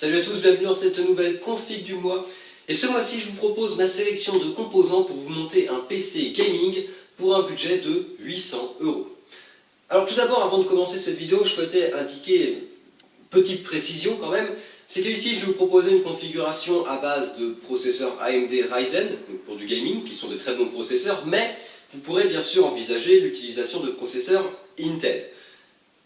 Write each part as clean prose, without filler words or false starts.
Salut à tous, bienvenue dans cette nouvelle config du mois. Et ce mois-ci, je vous propose ma sélection de composants pour vous monter un PC gaming pour un budget de 800 €. Alors tout d'abord, avant de commencer cette vidéo, je souhaitais indiquer une petite précision quand même. C'est qu'ici, je vais vous proposer une configuration à base de processeurs AMD Ryzen, donc pour du gaming, qui sont de très bons processeurs, mais vous pourrez bien sûr envisager l'utilisation de processeurs Intel.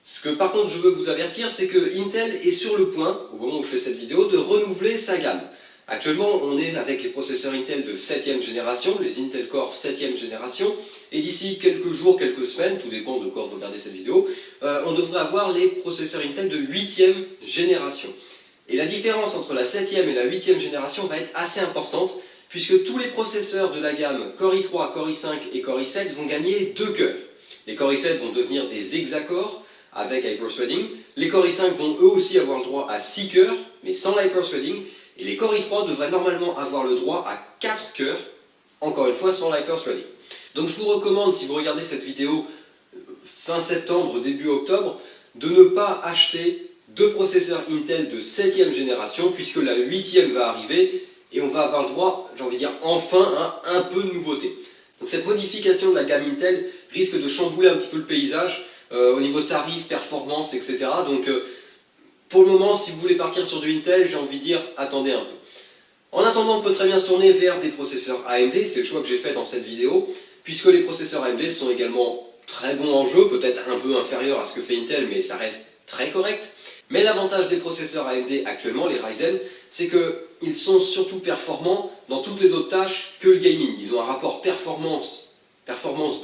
Ce que par contre je veux vous avertir, c'est que Intel est sur le point, au moment où je fais cette vidéo, de renouveler sa gamme. Actuellement, on est avec les processeurs Intel de 7ème génération, les Intel Core 7ème génération, et d'ici quelques jours, quelques semaines, tout dépend de quand vous regardez cette vidéo, on devrait avoir les processeurs Intel de 8ème génération. Et la différence entre la 7ème et la 8ème génération va être assez importante, puisque tous les processeurs de la gamme Core i3, Core i5 et Core i7 vont gagner 2 cœurs. Les Core i7 vont devenir des hexacores, avec hyperthreading. Les Core i5 vont eux aussi avoir le droit à 6 cœurs, mais sans l'hyperthreading. Et les Core i3 devraient normalement avoir le droit à 4 cœurs, encore une fois sans l'hyperthreading. Donc je vous recommande, si vous regardez cette vidéo fin septembre, début octobre, de ne pas acheter deux processeurs Intel de 7ème génération, puisque la 8ème va arriver, et on va avoir le droit, j'ai envie de dire enfin, à un peu de nouveauté. Donc cette modification de la gamme Intel risque de chambouler un petit peu le paysage, au niveau tarif, performance, etc. Donc pour le moment, si vous voulez partir sur du Intel, j'ai envie de dire, attendez un peu. En attendant, on peut très bien se tourner vers des processeurs AMD, c'est le choix que j'ai fait dans cette vidéo, puisque les processeurs AMD sont également très bons en jeu, peut-être un peu inférieurs à ce que fait Intel, mais ça reste très correct. Mais l'avantage des processeurs AMD actuellement, les Ryzen, c'est qu'ils sont surtout performants dans toutes les autres tâches que le gaming. Ils ont un rapport performance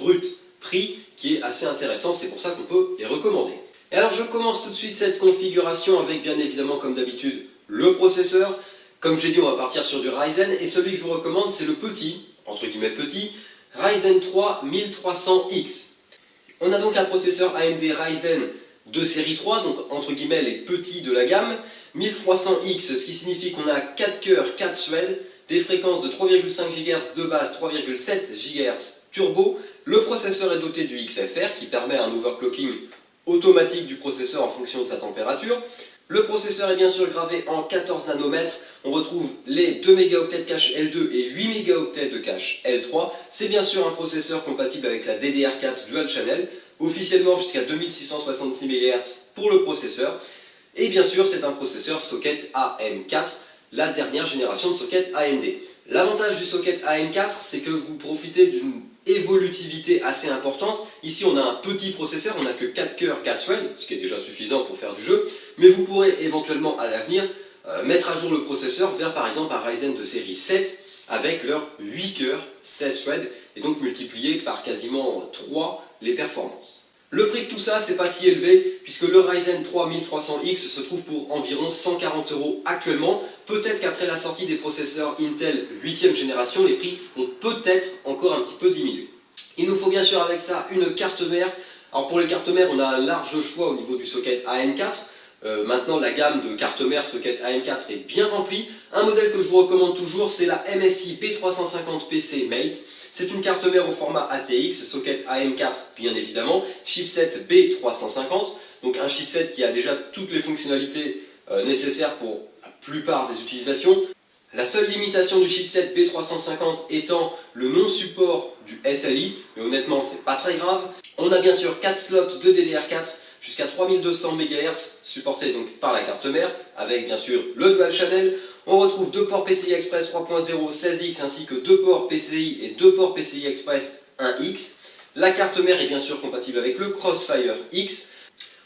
brute prix qui est assez intéressant, c'est pour ça qu'on peut les recommander. Et alors je commence tout de suite cette configuration avec bien évidemment comme d'habitude le processeur. Comme je l'ai dit, on va partir sur du Ryzen et celui que je vous recommande c'est le petit, entre guillemets petit, Ryzen 3 1300X. On a donc un processeur AMD Ryzen de série 3, donc entre guillemets les petits de la gamme, 1300X, ce qui signifie qu'on a 4 cœurs, 4 threads, des fréquences de 3,5 GHz de base, 3,7 GHz turbo. Le processeur est doté du XFR qui permet un overclocking automatique du processeur en fonction de sa température. Le processeur est bien sûr gravé en 14 nanomètres. On retrouve les 2 mégaoctets de cache L2 et 8 mégaoctets de cache L3. C'est bien sûr un processeur compatible avec la DDR4 Dual Channel, officiellement jusqu'à 2666 MHz pour le processeur. Et bien sûr, c'est un processeur socket AM4, la dernière génération de socket AMD. L'avantage du socket AM4, c'est que vous profitez d'une évolutivité assez importante. Ici on a un petit processeur, on n'a que 4 cœurs, 4 threads, ce qui est déjà suffisant pour faire du jeu, mais vous pourrez éventuellement à l'avenir mettre à jour le processeur vers par exemple un Ryzen de série 7 avec leurs 8 cœurs, 16 threads, et donc multiplier par quasiment 3 les performances. Le prix de tout ça, c'est pas si élevé, puisque le Ryzen 3 1300X se trouve pour environ 140 € actuellement. Peut-être qu'après la sortie des processeurs Intel 8ème génération, les prix vont peut-être encore un petit peu diminuer. Il nous faut bien sûr avec ça une carte mère. Alors pour les cartes mères, on a un large choix au niveau du socket AM4. Maintenant, la gamme de cartes mères socket AM4 est bien remplie. Un modèle que je vous recommande toujours, c'est la MSI B350 PC Mate. C'est une carte mère au format ATX, socket AM4 bien évidemment, chipset B350, donc un chipset qui a déjà toutes les fonctionnalités nécessaires pour la plupart des utilisations. La seule limitation du chipset B350 étant le non-support du SLI, mais honnêtement c'est pas très grave. On a bien sûr 4 slots de DDR4 jusqu'à 3200 MHz supportés donc par la carte mère, avec bien sûr le Dual Channel. On retrouve 2 ports PCI Express 3.0 16X ainsi que 2 ports PCI et 2 ports PCI Express 1X. La carte mère est bien sûr compatible avec le Crossfire X.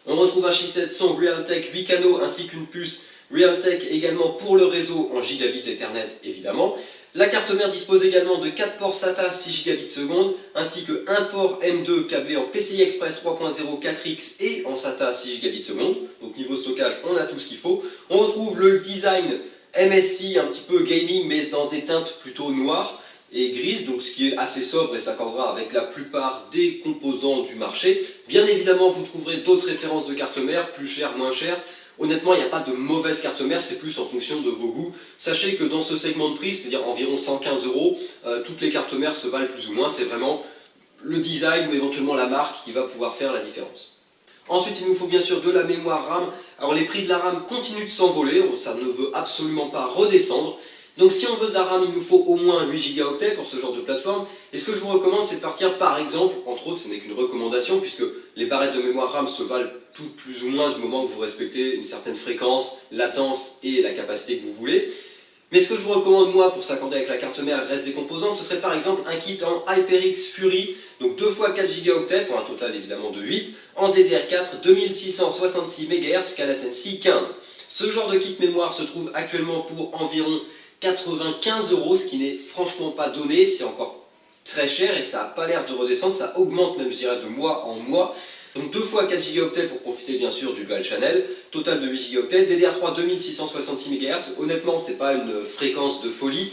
On retrouve un chipset son Realtek 8 canaux ainsi qu'une puce Realtek également pour le réseau en gigabit Ethernet évidemment. La carte mère dispose également de 4 ports SATA 6 gigabits seconde ainsi que 1 port M2 câblé en PCI Express 3.0 4X et en SATA 6 gigabits seconde. Donc niveau stockage, on a tout ce qu'il faut. On retrouve le design MSI un petit peu gaming mais dans des teintes plutôt noires et grises, donc ce qui est assez sobre et s'accordera avec la plupart des composants du marché. Bien évidemment vous trouverez d'autres références de cartes mères, plus chères, moins chères. Honnêtement il n'y a pas de mauvaise carte mère, c'est plus en fonction de vos goûts. Sachez que dans ce segment de prix, c'est-à-dire environ 115 €, toutes les cartes mères se valent plus ou moins, c'est vraiment le design ou éventuellement la marque qui va pouvoir faire la différence. Ensuite il nous faut bien sûr de la mémoire RAM. Alors les prix de la RAM continuent de s'envoler, ça ne veut absolument pas redescendre. Donc si on veut de la RAM, il nous faut au moins 8 Go pour ce genre de plateforme. Et ce que je vous recommande, c'est de partir par exemple, entre autres, ce n'est qu'une recommandation, puisque les barrettes de mémoire RAM se valent toutes plus ou moins du moment que vous respectez une certaine fréquence, latence et la capacité que vous voulez. Mais ce que je vous recommande moi pour s'accorder avec la carte mère et le reste des composants, ce serait par exemple un kit en HyperX Fury, donc 2 fois 4 Go pour un total évidemment de 8, en DDR4 2666 MHz qu'à latency 15. Ce genre de kit mémoire se trouve actuellement pour environ 95 €, ce qui n'est franchement pas donné, c'est encore très cher et ça n'a pas l'air de redescendre, ça augmente même je dirais de mois en mois. Donc 2 fois 4 Go pour profiter bien sûr du dual channel, total de 8 Go, DDR3 2666 MHz, honnêtement c'est pas une fréquence de folie,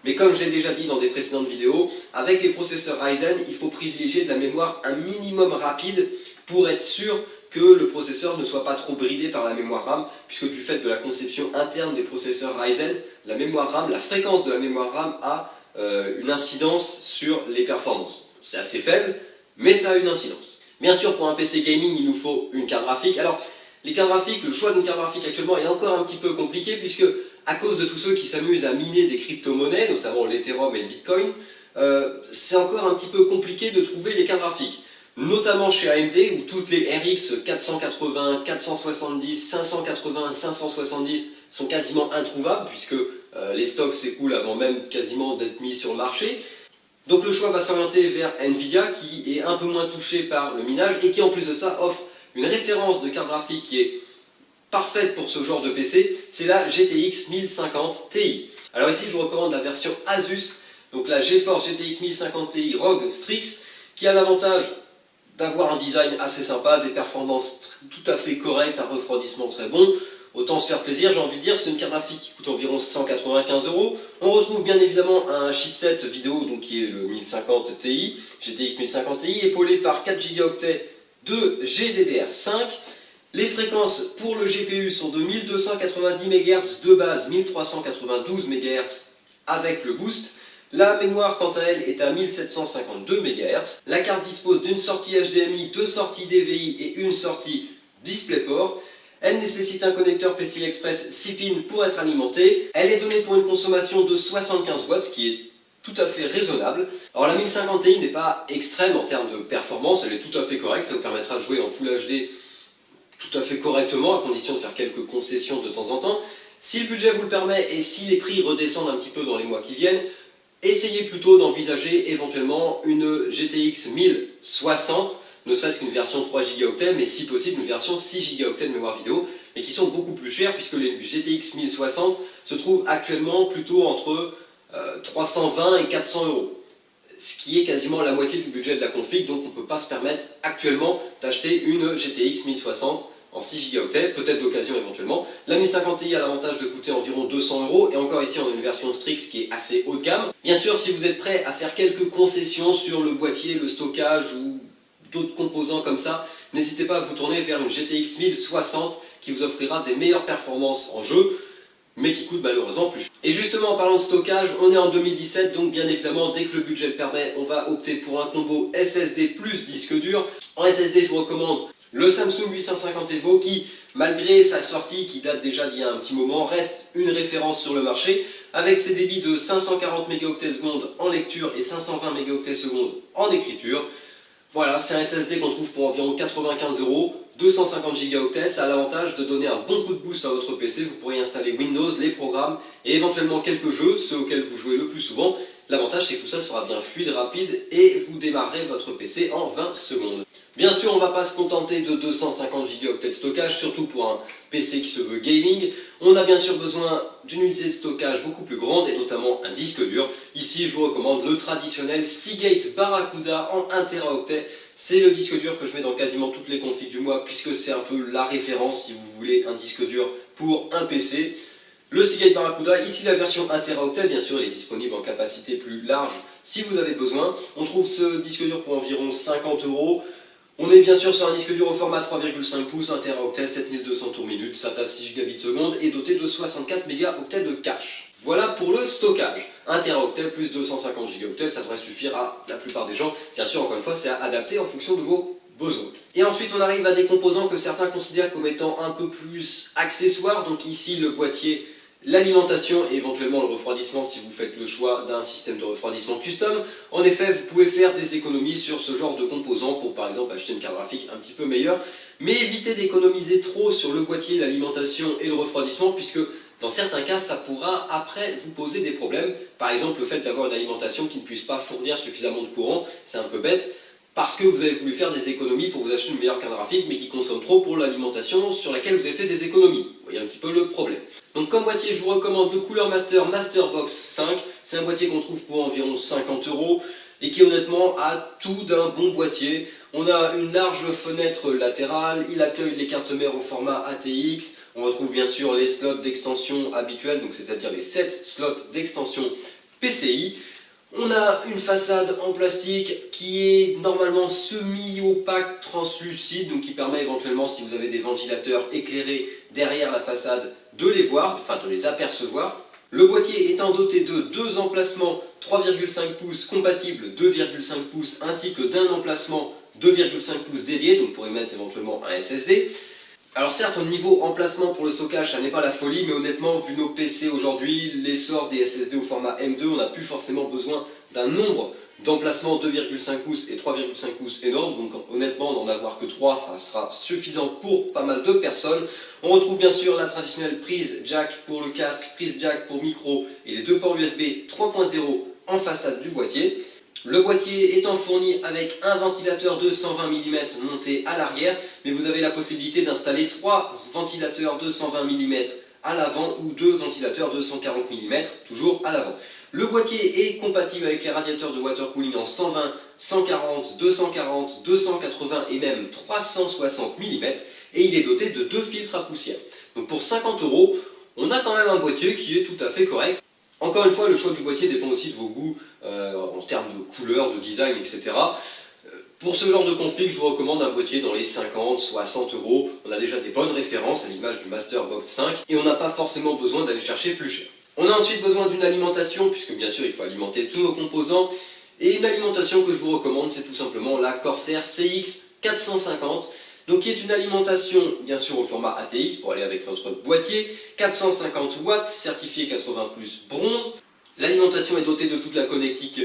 mais comme je l'ai déjà dit dans des précédentes vidéos, avec les processeurs Ryzen, il faut privilégier de la mémoire un minimum rapide pour être sûr que le processeur ne soit pas trop bridé par la mémoire RAM, puisque du fait de la conception interne des processeurs Ryzen, la mémoire RAM, la fréquence de la mémoire RAM a une incidence sur les performances. C'est assez faible, mais ça a une incidence. Bien sûr, pour un PC gaming, il nous faut une carte graphique. Alors, les cartes graphiques, le choix d'une carte graphique actuellement est encore un petit peu compliqué, puisque à cause de tous ceux qui s'amusent à miner des crypto-monnaies, notamment l'Ethereum et le Bitcoin, c'est encore un petit peu compliqué de trouver les cartes graphiques. Notamment chez AMD, où toutes les RX 480, 470, 580, 570 sont quasiment introuvables, puisque les stocks s'écoulent avant même quasiment d'être mis sur le marché. Donc le choix va s'orienter vers Nvidia, qui est un peu moins touché par le minage, et qui en plus de ça offre une référence de carte graphique qui est parfaite pour ce genre de PC, c'est la GTX 1050 Ti. Alors ici je vous recommande la version Asus, donc la GeForce GTX 1050 Ti ROG Strix, qui a l'avantage d'avoir un design assez sympa, des performances tout à fait correctes, un refroidissement très bon. Autant se faire plaisir, j'ai envie de dire, c'est une carte graphique qui coûte environ 195 €. On retrouve bien évidemment un chipset vidéo donc qui est le 1050 Ti, GTX 1050 Ti, épaulé par 4 Go de GDDR5. Les fréquences pour le GPU sont de 1290 MHz de base, 1392 MHz avec le boost. La mémoire, quant à elle, est à 1752 MHz. La carte dispose d'une sortie HDMI, 2 sorties DVI et une sortie DisplayPort. Elle nécessite un connecteur PCI Express 6 pins pour être alimentée. Elle est donnée pour une consommation de 75 watts, ce qui est tout à fait raisonnable. Alors la 1050 Ti n'est pas extrême en termes de performance, elle est tout à fait correcte, ça vous permettra de jouer en Full HD tout à fait correctement, à condition de faire quelques concessions de temps en temps. Si le budget vous le permet et si les prix redescendent un petit peu dans les mois qui viennent, essayez plutôt d'envisager éventuellement une GTX 1060, ne serait-ce qu'une version 3 Go, mais si possible une version 6 Go de mémoire vidéo, mais qui sont beaucoup plus chères puisque les GTX 1060 se trouvent actuellement plutôt entre 320 et 400 €. Ce qui est quasiment la moitié du budget de la config, donc on ne peut pas se permettre actuellement d'acheter une GTX 1060 en 6 Go, peut-être d'occasion éventuellement. La 1050 Ti a l'avantage de coûter environ 200 €, et encore ici on a une version Strix qui est assez haut de gamme. Bien sûr, si vous êtes prêt à faire quelques concessions sur le boîtier, le stockage ou d'autres composants comme ça, n'hésitez pas à vous tourner vers une GTX 1060 qui vous offrira des meilleures performances en jeu, mais qui coûte malheureusement plus cher. Et justement en parlant de stockage, on est en 2017, donc bien évidemment dès que le budget le permet, on va opter pour un combo SSD plus disque dur. En SSD, je vous recommande le Samsung 850 Evo qui, malgré sa sortie qui date déjà d'il y a un petit moment, reste une référence sur le marché avec ses débits de 540 mégaoctets secondes en lecture et 520 mégaoctets secondes en écriture. Voilà, c'est un SSD qu'on trouve pour environ 95 €, 250 Go, ça a l'avantage de donner un bon coup de boost à votre PC. Vous pourrez installer Windows, les programmes et éventuellement quelques jeux, ceux auxquels vous jouez le plus souvent. L'avantage c'est que tout ça sera bien fluide, rapide et vous démarrerez votre PC en 20 secondes. Bien sûr, on ne va pas se contenter de 250 Go de stockage, surtout pour un PC qui se veut gaming. On a bien sûr besoin d'une unité de stockage beaucoup plus grande et notamment un disque dur. Ici, je vous recommande le traditionnel Seagate Barracuda en 1 Teraoctet. C'est le disque dur que je mets dans quasiment toutes les configs du mois puisque c'est un peu la référence si vous voulez un disque dur pour un PC. Le Seagate Barracuda, ici la version 1 Teraoctet, bien sûr, il est disponible en capacité plus large si vous avez besoin. On trouve ce disque dur pour environ 50 €. On est bien sûr sur un disque dur au format 3,5 pouces, 1 Teraoctet, 7200 tours minute, ça passe 6 Gbps seconde et doté de 64 mégaoctets de cache. Voilà pour le stockage. 1 Teraoctet plus 250 Go, ça devrait suffire à la plupart des gens. Bien sûr, encore une fois, c'est à adapter en fonction de vos besoins. Et ensuite on arrive à des composants que certains considèrent comme étant un peu plus accessoires, donc ici le boîtier, l'alimentation et éventuellement le refroidissement si vous faites le choix d'un système de refroidissement custom. En effet, vous pouvez faire des économies sur ce genre de composants pour par exemple acheter une carte graphique un petit peu meilleure, mais évitez d'économiser trop sur le boîtier, l'alimentation et le refroidissement puisque dans certains cas, ça pourra après vous poser des problèmes. Par exemple, le fait d'avoir une alimentation qui ne puisse pas fournir suffisamment de courant, c'est un peu bête, parce que vous avez voulu faire des économies pour vous acheter une meilleure carte graphique, mais qui consomme trop pour l'alimentation sur laquelle vous avez fait des économies. Vous voyez un petit peu le problème. Donc comme boîtier, je vous recommande le Cooler Master Masterbox 5. C'est un boîtier qu'on trouve pour environ 50 € et qui honnêtement a tout d'un bon boîtier. On a une large fenêtre latérale, il accueille les cartes mères au format ATX, on retrouve bien sûr les slots d'extension habituels, donc c'est-à-dire les 7 slots d'extension PCI. On a une façade en plastique qui est normalement semi-opaque translucide, donc qui permet éventuellement, si vous avez des ventilateurs éclairés derrière la façade, de les voir, enfin de les apercevoir. Le boîtier étant doté de 2 emplacements 3,5 pouces compatibles 2,5 pouces ainsi que d'un emplacement 2,5 pouces dédié, donc pour y mettre éventuellement un SSD. Alors certes, au niveau emplacement pour le stockage, ça n'est pas la folie, mais honnêtement, vu nos PC aujourd'hui, l'essor des SSD au format M2, on n'a plus forcément besoin d'un nombre d'emplacements 2,5 pouces et 3,5 pouces énorme, donc honnêtement, n'en avoir que 3, ça sera suffisant pour pas mal de personnes. On retrouve bien sûr la traditionnelle prise jack pour le casque, prise jack pour micro et les deux ports USB 3.0 en façade du boîtier. Le boîtier étant fourni avec un ventilateur de 120 mm monté à l'arrière, mais vous avez la possibilité d'installer 3 ventilateurs de 120 mm à l'avant ou 2 ventilateurs de 140 mm toujours à l'avant. Le boîtier est compatible avec les radiateurs de water cooling en 120, 140, 240, 280 et même 360 mm et il est doté de 2 filtres à poussière. Donc pour 50 €, on a quand même un boîtier qui est tout à fait correct. Encore une fois, le choix du boîtier dépend aussi de vos goûts en termes de couleur, de design, etc. Pour ce genre de config, je vous recommande un boîtier dans les 50, 60 €. On a déjà des bonnes références à l'image du Masterbox 5 et on n'a pas forcément besoin d'aller chercher plus cher. On a ensuite besoin d'une alimentation, puisque bien sûr il faut alimenter tous nos composants. Et une alimentation que je vous recommande, c'est tout simplement la Corsair CX 450. Donc qui est une alimentation bien sûr au format ATX pour aller avec notre boîtier, 450 watts, certifié 80+ bronze. L'alimentation est dotée de toute la connectique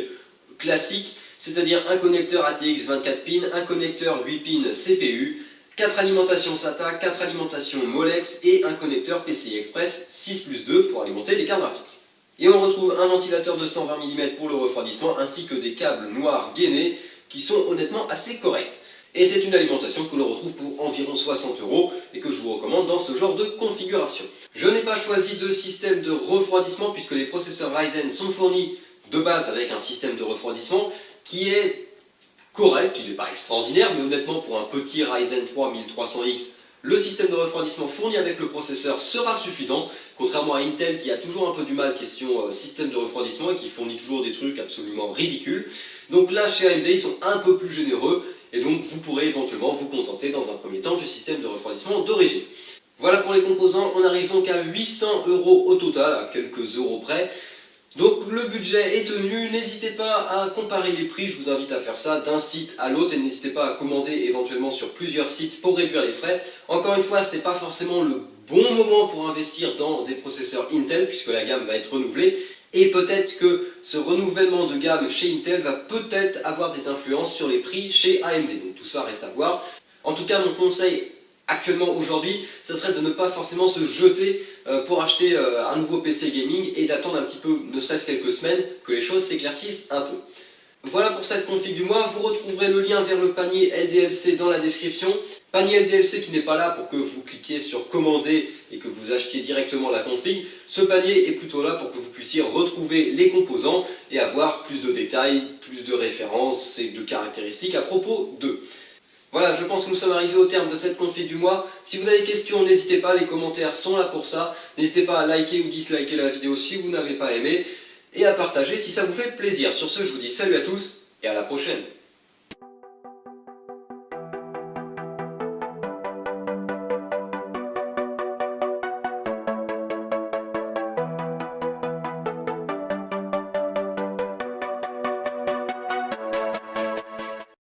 classique, c'est-à-dire un connecteur ATX 24 pins, un connecteur 8 pins CPU, 4 alimentations SATA, 4 alimentations Molex et un connecteur PCI Express 6+2 pour alimenter les cartes graphiques. Et on retrouve un ventilateur de 120 mm pour le refroidissement ainsi que des câbles noirs gainés qui sont honnêtement assez corrects. Et c'est une alimentation que l'on retrouve pour environ 60 € et que je vous recommande dans ce genre de configuration. Je n'ai pas choisi de système de refroidissement puisque les processeurs Ryzen sont fournis de base avec un système de refroidissement qui est correct, il n'est pas extraordinaire, mais honnêtement pour un petit Ryzen 3 1300X, le système de refroidissement fourni avec le processeur sera suffisant, contrairement à Intel qui a toujours un peu du mal question système de refroidissement et qui fournit toujours des trucs absolument ridicules. Donc là chez AMD ils sont un peu plus généreux et donc vous pourrez éventuellement vous contenter dans un premier temps du système de refroidissement d'origine. Voilà pour les composants, on arrive donc à 800 € au total, à quelques euros près. Donc le budget est tenu, n'hésitez pas à comparer les prix, je vous invite à faire ça d'un site à l'autre et n'hésitez pas à commander éventuellement sur plusieurs sites pour réduire les frais. Encore une fois, ce n'est pas forcément le bon moment pour investir dans des processeurs Intel puisque la gamme va être renouvelée et peut-être que ce renouvellement de gamme chez Intel va peut-être avoir des influences sur les prix chez AMD, donc tout ça reste à voir. En tout cas, mon conseil actuellement aujourd'hui, ça serait de ne pas forcément se jeter pour acheter un nouveau PC gaming et d'attendre un petit peu, ne serait-ce quelques semaines, que les choses s'éclaircissent un peu. Voilà pour cette config du mois, vous retrouverez le lien vers le panier LDLC dans la description. Panier LDLC qui n'est pas là pour que vous cliquiez sur commander et que vous achetiez directement la config. Ce panier est plutôt là pour que vous puissiez retrouver les composants et avoir plus de détails, plus de références et de caractéristiques à propos d'eux. Voilà, je pense que nous sommes arrivés au terme de cette config du mois. Si vous avez des questions, n'hésitez pas, les commentaires sont là pour ça. N'hésitez pas à liker ou disliker la vidéo si vous n'avez pas aimé et à partager si ça vous fait plaisir. Sur ce, je vous dis salut à tous et à la prochaine.